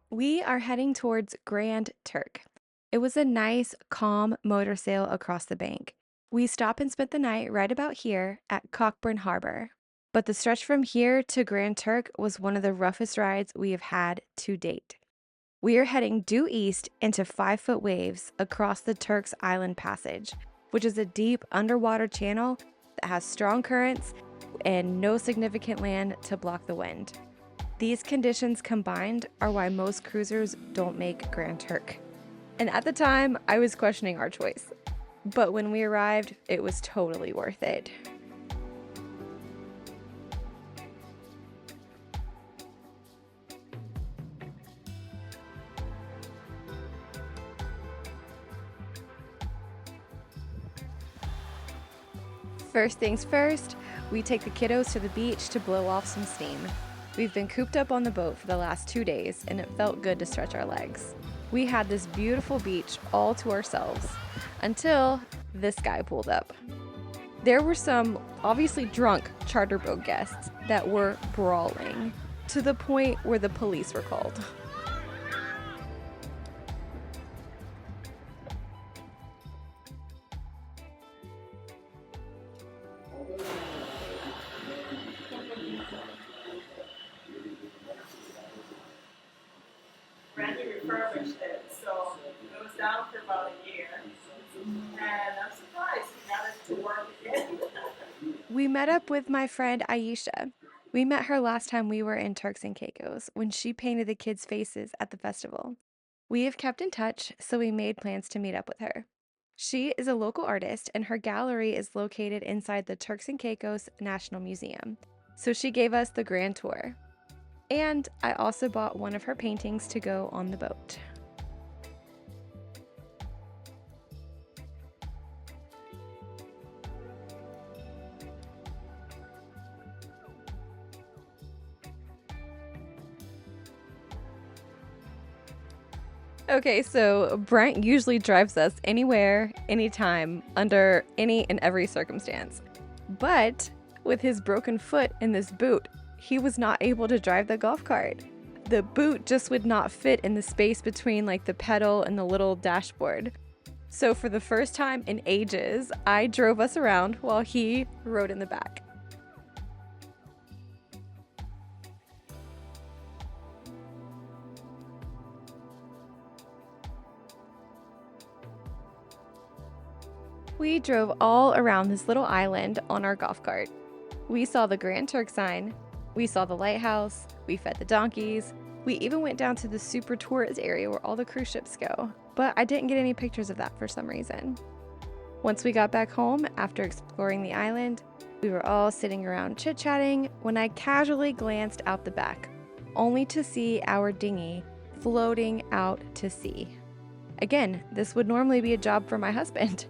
We are heading towards Grand Turk. It was a nice, calm motor sail across the bank. We stopped and spent the night right about here at Cockburn Harbour. But the stretch from here to Grand Turk was one of the roughest rides we have had to date. We are heading due east into 5-foot waves across the Turks Island Passage, which is a deep underwater channel that has strong currents and no significant land to block the wind. These conditions combined are why most cruisers don't make Grand Turk. And at the time, I was questioning our choice. But when we arrived, it was totally worth it. First things first, we take the kiddos to the beach to blow off some steam. We've been cooped up on the boat for the last 2 days, and it felt good to stretch our legs. We had this beautiful beach all to ourselves, until this guy pulled up. There were some obviously drunk charter boat guests that were brawling, to the point where the police were called. Randy refurbished it, so it was down for about a year. And I'm surprised he got it to work again. We met up with my friend Aisha. We met her last time we were in Turks and Caicos when she painted the kids' faces at the festival. We have kept in touch, so we made plans to meet up with her. She is a local artist, and her gallery is located inside the Turks and Caicos National Museum, so she gave us the grand tour. And I also bought one of her paintings to go on the boat. Okay, so Brent usually drives us anywhere, anytime, under any and every circumstance. But with his broken foot in this boot, he was not able to drive the golf cart. The boot just would not fit in the space between like the pedal and the little dashboard. So for the first time in ages, I drove us around while he rode in the back. We drove all around this little island on our golf cart. We saw the Grand Turk sign, we saw the lighthouse, we fed the donkeys, we even went down to the super tourist area where all the cruise ships go, but I didn't get any pictures of that for some reason. Once we got back home after exploring the island, we were all sitting around chit-chatting when I casually glanced out the back, only to see our dinghy floating out to sea. Again, this would normally be a job for my husband,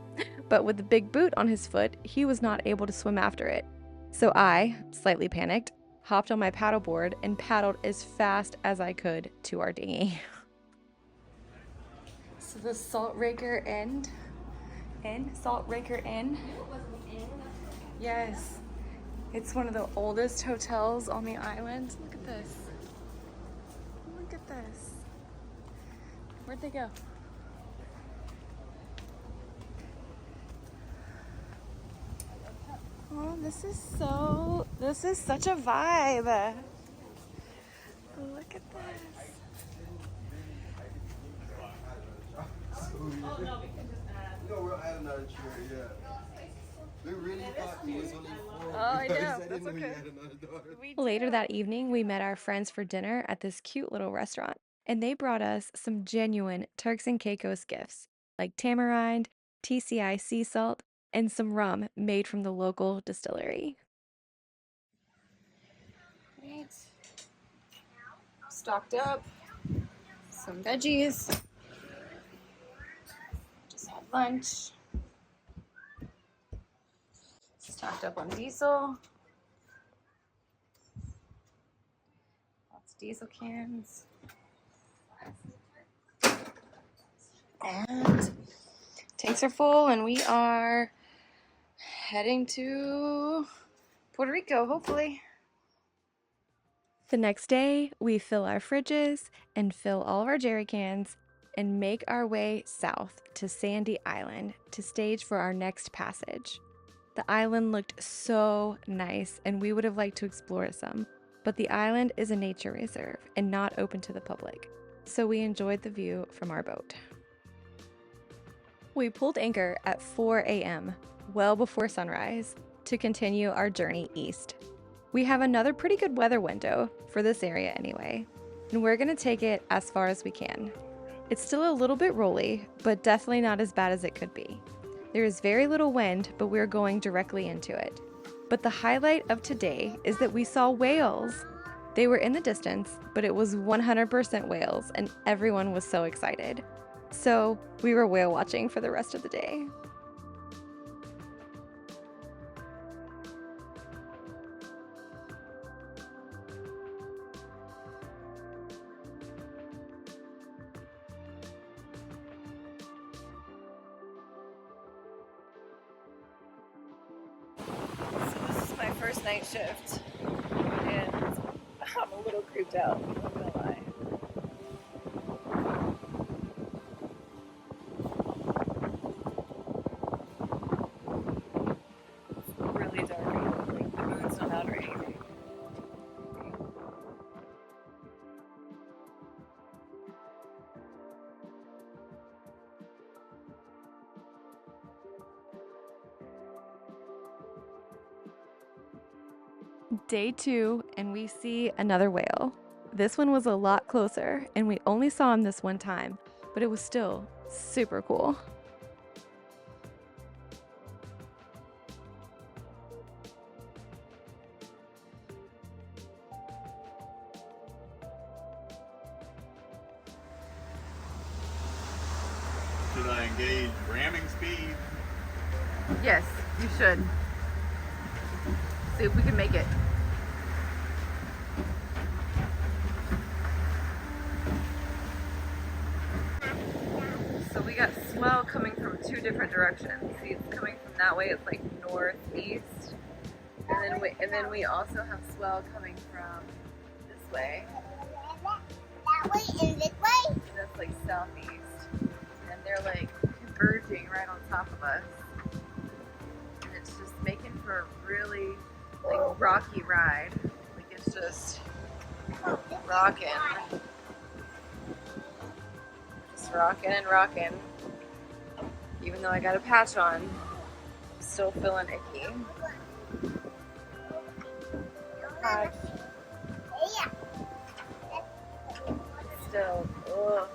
but with the big boot on his foot, he was not able to swim after it. So I, slightly panicked, hopped on my paddleboard and paddled as fast as I could to our dinghy. So the Salt Raker Inn. Salt Raker Inn. Yes. It's one of the oldest hotels on the island. Look at this. Look at this. Where'd they go? Oh, this is such a vibe. Look at this. We'll add another chair, yeah. We really thought he was only 4. Oh, I know. I That's didn't know he okay. had another daughter. Later that evening, we met our friends for dinner at this cute little restaurant, and they brought us some genuine Turks and Caicos gifts, like tamarind, TCI sea salt, and some rum made from the local distillery. Right. Stocked up. Some veggies. Just had lunch. Stocked up on diesel. Lots of diesel cans. And tanks are full, and we are heading to Puerto Rico, hopefully. The next day, we fill our fridges and fill all of our jerry cans and make our way south to Sandy Island to stage for our next passage. The island looked so nice, and we would have liked to explore it some, but the island is a nature reserve and not open to the public, so we enjoyed the view from our boat. We pulled anchor at 4 a.m., well before sunrise, to continue our journey east. We have another pretty good weather window, for this area anyway, and we're going to take it as far as we can. It's still a little bit rolly, but definitely not as bad as it could be. There is very little wind, but we're going directly into it. But the highlight of today is that we saw whales. They were in the distance, but it was 100% whales, and everyone was so excited. So we were whale watching for the rest of the day. First night shift, and I'm a little creeped out, I'm not gonna lie. It's really dark, like the moon's not out or anything. Day 2, and we see another whale. This one was a lot closer, and we only saw him this one time, but it was still super cool. Should I engage ramming speed? Yes, you should. See if we can make it. So we got swell coming from 2 different directions. See, it's coming from that way, it's like northeast. And then we also have swell coming from this way. That way and this way? That's like southeast. And they're like converging right on top of us. And it's just making for a really like rocky ride. Like it's just rocking. Just rocking and rocking. Even though I got a patch on, I'm still feeling icky. Still, ugh.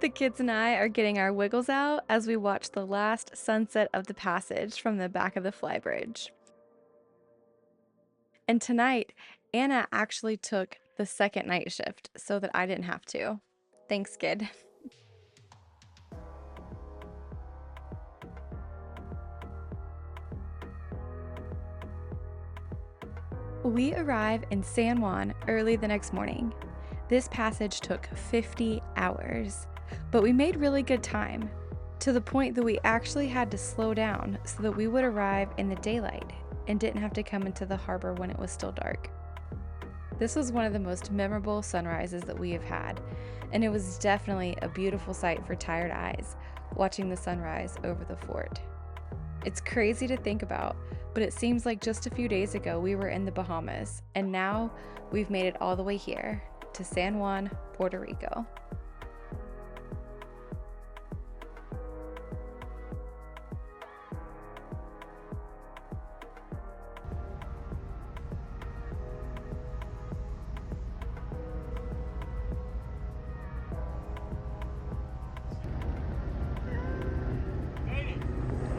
The kids and I are getting our wiggles out as we watch the last sunset of the passage from the back of the flybridge. And tonight, Anna actually took the second night shift so that I didn't have to. Thanks, kid. We arrive in San Juan early the next morning. This passage took 50 hours, but we made really good time, to the point that we actually had to slow down so that we would arrive in the daylight and didn't have to come into the harbor when it was still dark. This was one of the most memorable sunrises that we have had, and it was definitely a beautiful sight for tired eyes, watching the sunrise over the fort. It's crazy to think about, but it seems like just a few days ago we were in the Bahamas, and now we've made it all the way here to San Juan, Puerto Rico.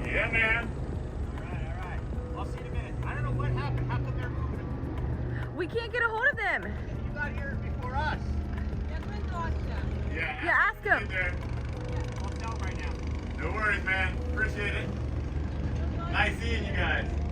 Yeah, man. All right. I'll see you in a minute. I don't know what happened. How come they're can't get a hold of them. You got here before us. Yeah, Yeah, ask him. I'll tell right now. No worries, man. Appreciate it. Nice seeing you guys.